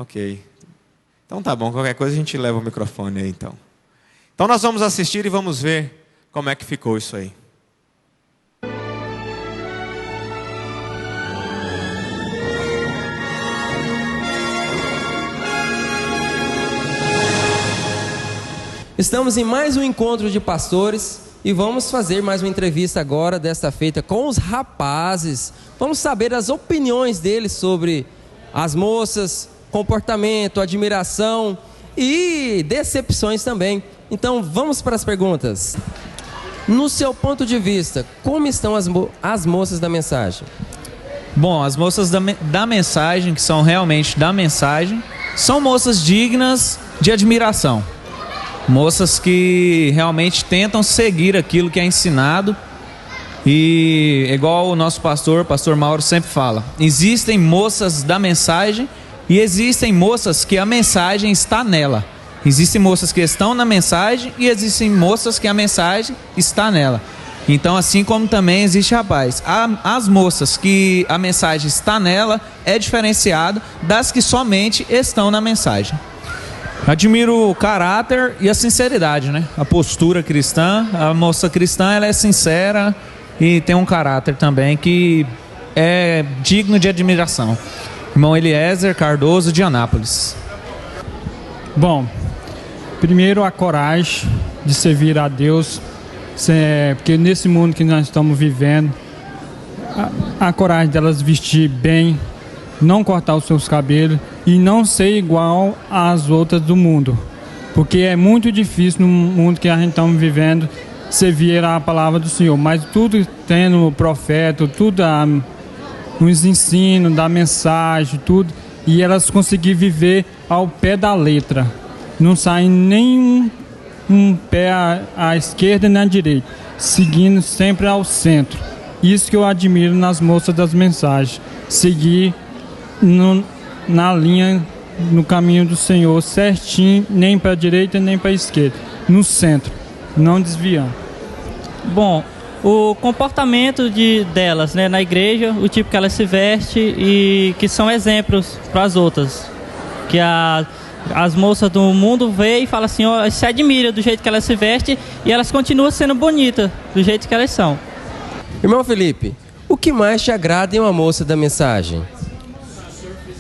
Ok. Então tá bom, qualquer coisa a gente leva o microfone aí então. Então nós vamos assistir e vamos ver como é que ficou isso aí. Estamos em mais um encontro de pastores e vamos fazer mais uma entrevista agora, desta feita com os rapazes. Vamos saber as opiniões deles sobre as moças, comportamento, admiração e decepções também. Então vamos para as perguntas. No seu ponto de vista, como estão as moças da mensagem? Bom, as moças da mensagem, que são realmente da mensagem, são moças dignas de admiração. Moças que realmente tentam seguir aquilo que é ensinado. E igual o nosso pastor Mauro sempre fala, existem moças da mensagem e existem moças que a mensagem está nela. Existem moças que estão na mensagem e existem moças que a mensagem está nela. Então, assim como também existe rapaz, as moças que a mensagem está nela é diferenciado das que somente estão na mensagem. Admiro o caráter e a sinceridade, né? A postura cristã. A moça cristã, ela é sincera e tem um caráter também que é digno de admiração. Irmão Eliezer Cardoso, de Anápolis. Bom, primeiro a coragem de servir a Deus, porque nesse mundo que nós estamos vivendo, a coragem delas vestir bem, não cortar os seus cabelos e não ser igual às outras do mundo, porque é muito difícil no mundo que a gente está vivendo servir a palavra do Senhor, mas tudo tendo o profeta, tudo nos ensinos, da mensagem, tudo, e elas conseguirem viver ao pé da letra, não saem nem um pé à esquerda nem à direita, seguindo sempre ao centro. Isso que eu admiro nas moças das mensagens, seguir na linha, no caminho do Senhor, certinho, nem para a direita nem para a esquerda, no centro, não desviando. Bom, o comportamento delas, né, na igreja, o tipo que elas se vestem e que são exemplos para as outras, que as moças do mundo veem e falam assim, se admira do jeito que elas se vestem e elas continuam sendo bonitas do jeito que elas são. Irmão Felipe, o que mais te agrada em uma moça da mensagem?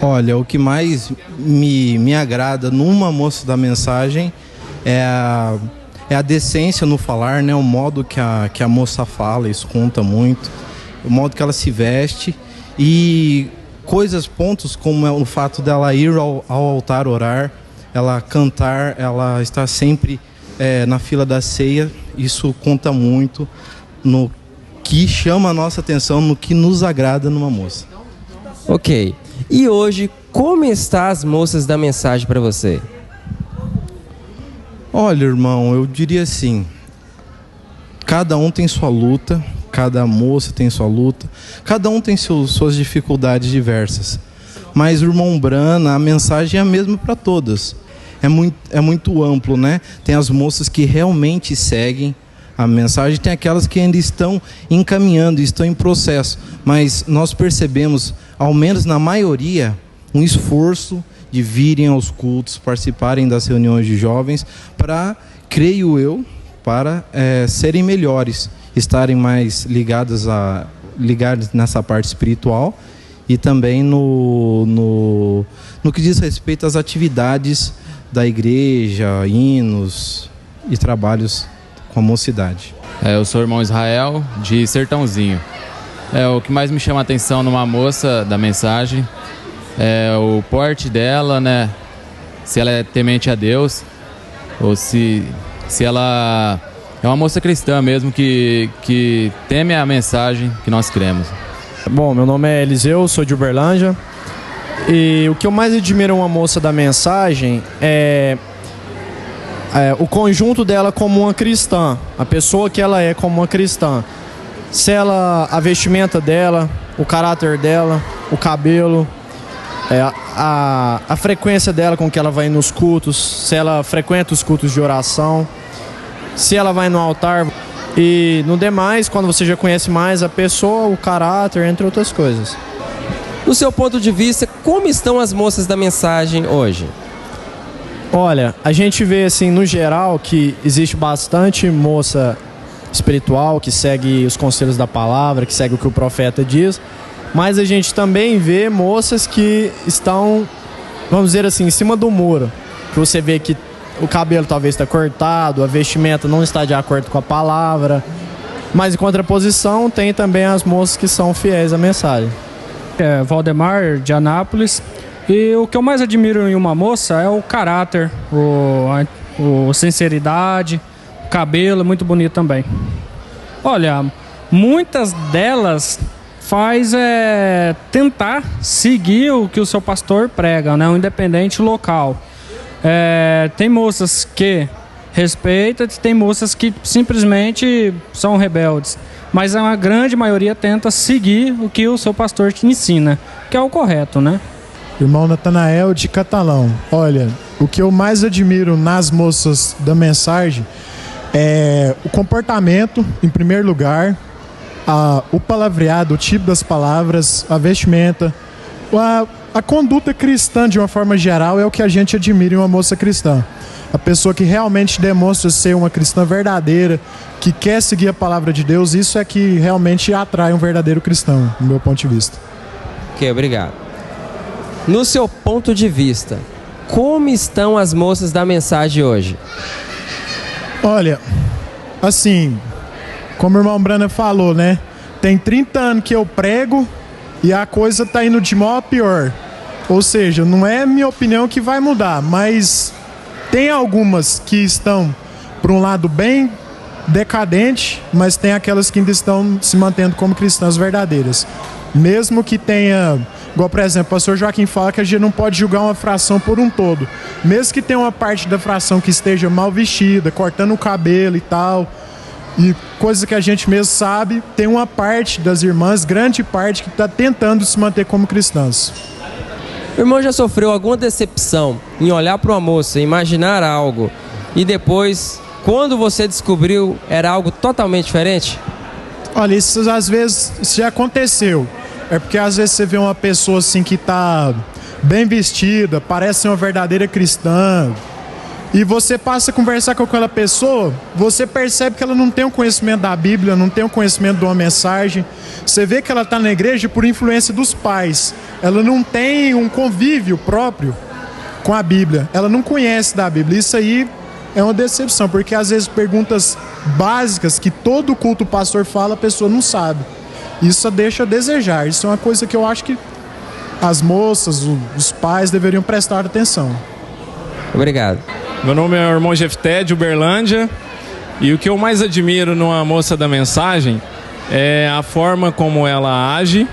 Olha, o que mais me agrada numa moça da mensagem é a decência no falar, né? O modo que a moça fala, isso conta muito. O modo que ela se veste e pontos como é o fato dela ir ao altar orar, ela cantar, ela estar sempre na fila da ceia. Isso conta muito no que chama a nossa atenção, no que nos agrada numa moça. Ok. E hoje, como estão as moças da mensagem para você? Olha, irmão, eu diria assim, cada um tem sua luta, cada moça tem sua luta, cada um tem suas dificuldades diversas. Mas, irmão Brana, a mensagem é a mesma para todas. É muito amplo, né? Tem as moças que realmente seguem a mensagem, tem aquelas que ainda estão encaminhando, estão em processo. Mas nós percebemos, ao menos na maioria, um esforço de virem aos cultos, participarem das reuniões de jovens, para, creio eu, para serem melhores, estarem mais ligados nessa parte espiritual e também no que diz respeito às atividades da igreja, hinos e trabalhos com a mocidade. Eu sou o irmão Israel, de Sertãozinho. O que mais me chama a atenção numa moça da mensagem é o porte dela, né? Se ela é temente a Deus ou se ela é uma moça cristã mesmo que teme a mensagem que nós cremos. Bom, meu nome é Eliseu, sou de Uberlândia. E o que eu mais admiro em uma moça da mensagem é o conjunto dela como uma cristã, a pessoa que ela é como uma cristã. A vestimenta dela, o caráter dela, o cabelo, a frequência dela com que ela vai nos cultos, se ela frequenta os cultos de oração, se ela vai no altar e no demais, quando você já conhece mais a pessoa, o caráter, entre outras coisas. No seu ponto de vista, como estão as moças da mensagem hoje? Olha, a gente vê assim no geral que existe bastante moça espiritual que segue os conselhos da palavra, que segue o que o profeta diz, mas a gente também vê moças que estão, vamos dizer assim, em cima do muro, que você vê que o cabelo talvez está cortado, a vestimenta não está de acordo com a palavra, mas em contraposição tem também as moças que são fiéis à mensagem. Valdemar, de Anápolis. E o que eu mais admiro em uma moça é o caráter, a sinceridade, o cabelo, é muito bonito também. Olha, muitas delas faz tentar seguir o que o seu pastor prega, né? Um independente local. Tem moças que respeitam, tem moças que simplesmente são rebeldes. Mas a grande maioria tenta seguir o que o seu pastor te ensina, que é o correto, né? Irmão Natanael de Catalão. Olha, o que eu mais admiro nas moças da mensagem é o comportamento, em primeiro lugar, o palavreado, o tipo das palavras, a vestimenta, a conduta cristã de uma forma geral é o que a gente admira em uma moça cristã. A pessoa que realmente demonstra ser uma cristã verdadeira, que quer seguir a palavra de Deus, isso é que realmente atrai um verdadeiro cristão, do meu ponto de vista. Ok, obrigado. No seu ponto de vista, como estão as moças da mensagem hoje? Olha, assim, como o irmão Brana falou, né? Tem 30 anos que eu prego e a coisa tá indo de mal a pior. Ou seja, não é minha opinião que vai mudar, mas tem algumas que estão por um lado bem decadente, mas tem aquelas que ainda estão se mantendo como cristãs verdadeiras. Mesmo que tenha, igual por exemplo, o pastor Joaquim fala que a gente não pode julgar uma fração por um todo. Mesmo que tenha uma parte da fração que esteja mal vestida, cortando o cabelo e tal, e coisa que a gente mesmo sabe, tem uma parte das irmãs, grande parte, que está tentando se manter como cristãs. O irmão já sofreu alguma decepção em olhar para uma moça, imaginar algo, e depois, quando você descobriu, era algo totalmente diferente? Olha, isso às vezes já aconteceu. É porque às vezes você vê uma pessoa assim que está bem vestida, parece ser uma verdadeira cristã, e você passa a conversar com aquela pessoa, você percebe que ela não tem o conhecimento da Bíblia, não tem o conhecimento de uma mensagem. Você vê que ela está na igreja por influência dos pais. Ela não tem um convívio próprio com a Bíblia. Ela não conhece da Bíblia. Isso aí é uma decepção, porque às vezes perguntas básicas que todo culto pastor fala, a pessoa não sabe. Isso deixa a desejar. Isso é uma coisa que eu acho que as moças, os pais deveriam prestar atenção. Obrigado. Meu nome é o irmão Jefté, de Uberlândia. E o que eu mais admiro numa moça da mensagem é a forma como ela age,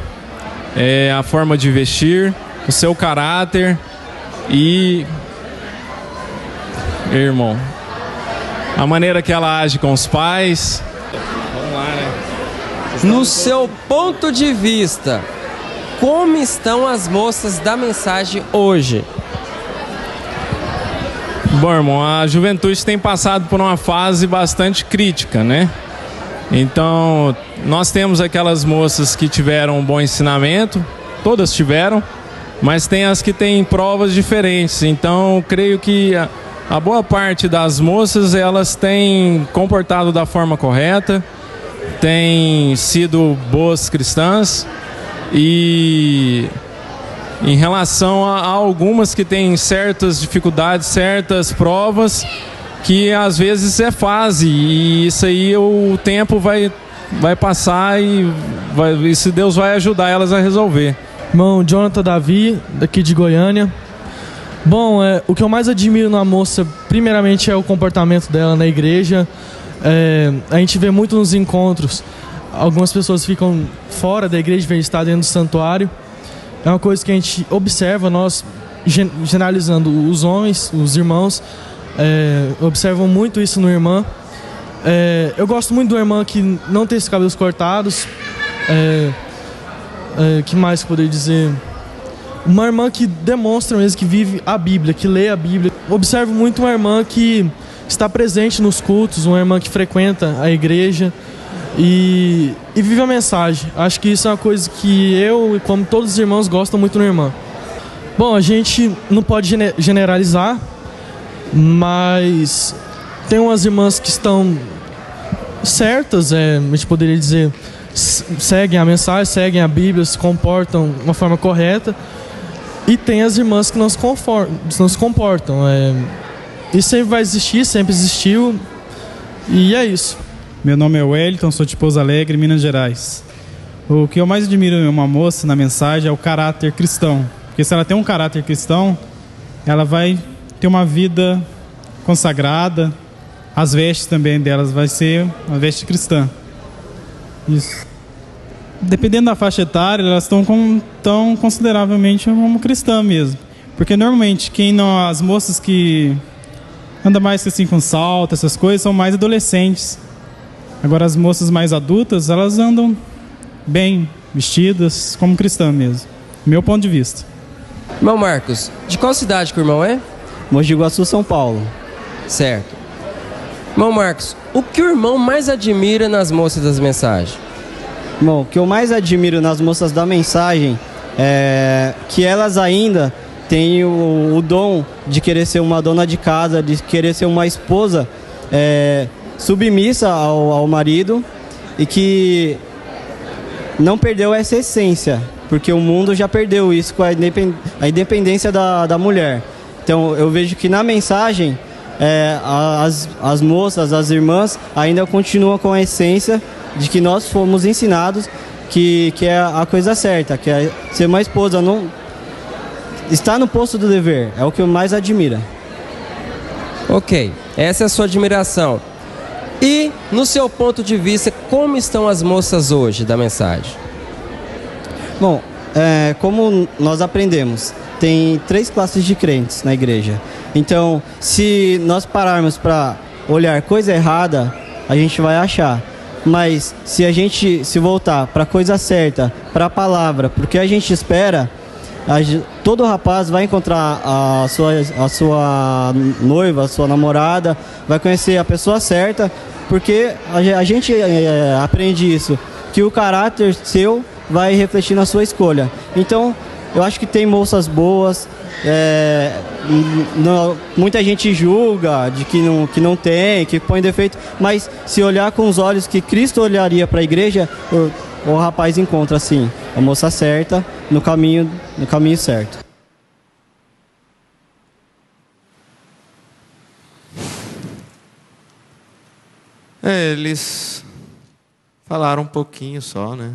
a forma de vestir, o seu caráter e, irmão, a maneira que ela age com os pais. Vamos lá, né? No seu ponto de vista, como estão as moças da mensagem hoje? Bom, irmão, a juventude tem passado por uma fase bastante crítica, né? Então, nós temos aquelas moças que tiveram um bom ensinamento, todas tiveram, mas tem as que têm provas diferentes. Então, creio que a boa parte das moças, elas têm comportado da forma correta, têm sido boas cristãs, e em relação a algumas que têm certas dificuldades, certas provas, que às vezes é fase, e isso aí o tempo vai passar e se Deus vai ajudar elas a resolver. Irmão Jonathan Davi, daqui de Goiânia. Bom, o que eu mais admiro na moça, primeiramente, é o comportamento dela na igreja. A gente vê muito nos encontros, algumas pessoas ficam fora da igreja, em vez de estar dentro do santuário. É uma coisa que a gente observa, nós generalizando os homens, os irmãos, observam muito isso no irmã. Eu gosto muito de uma irmã que não tem esses cabelos cortados. Que mais que eu poderia dizer? Uma irmã que demonstra mesmo que vive a Bíblia, que lê a Bíblia. Observo muito uma irmã que está presente nos cultos, uma irmã que frequenta a igreja. e vive a mensagem. Acho que isso é uma coisa que eu, como todos os irmãos, gostam muito no irmão. Bom, a gente não pode generalizar, mas tem umas irmãs que estão certas, a gente poderia dizer, seguem a mensagem, seguem a Bíblia, se comportam de uma forma correta. E tem as irmãs que não se comportam. Isso sempre vai existir, sempre existiu. E é isso. Meu nome é Wellington, sou de Pouso Alegre, Minas Gerais. O que eu mais admiro em uma moça na mensagem é o caráter cristão. Porque se ela tem um caráter cristão, ela vai ter uma vida consagrada. As vestes também delas vai ser uma veste cristã. Isso. Dependendo da faixa etária, elas estão consideravelmente como cristã mesmo. Porque normalmente as moças que andam mais assim com salto, essas coisas, são mais adolescentes. Agora as moças mais adultas, elas andam bem vestidas, como cristã mesmo. Meu ponto de vista. Irmão Marcos, de qual cidade que o irmão é? Mogi Guaçu, São Paulo. Certo. Irmão Marcos, o que o irmão mais admira nas moças das mensagens? Bom, o que eu mais admiro nas moças da mensagem é que elas ainda têm o dom de querer ser uma dona de casa, de querer ser uma esposa submissa ao marido e que não perdeu essa essência, porque o mundo já perdeu isso com a independência da mulher. Então eu vejo que na mensagem as moças, as irmãs ainda continuam com a essência de que nós fomos ensinados que é a coisa certa, que é ser uma esposa, não está no posto do dever, é o que eu mais admiro. Ok, essa é a sua admiração. E, no seu ponto de vista, como estão as moças hoje da mensagem? Bom, como nós aprendemos, tem 3 classes de crentes na igreja. Então, se nós pararmos para olhar coisa errada, a gente vai achar. Mas se a gente se voltar para a coisa certa, para a palavra, porque a gente espera, todo rapaz vai encontrar a sua noiva, a sua namorada, vai conhecer a pessoa certa, porque a gente aprende isso, que o caráter seu vai refletir na sua escolha. Então, eu acho que tem moças boas, muita gente julga de que não tem, que põe defeito, mas se olhar com os olhos que Cristo olharia para a igreja, o rapaz encontra assim a moça certa no caminho certo. Eles falaram um pouquinho só, né?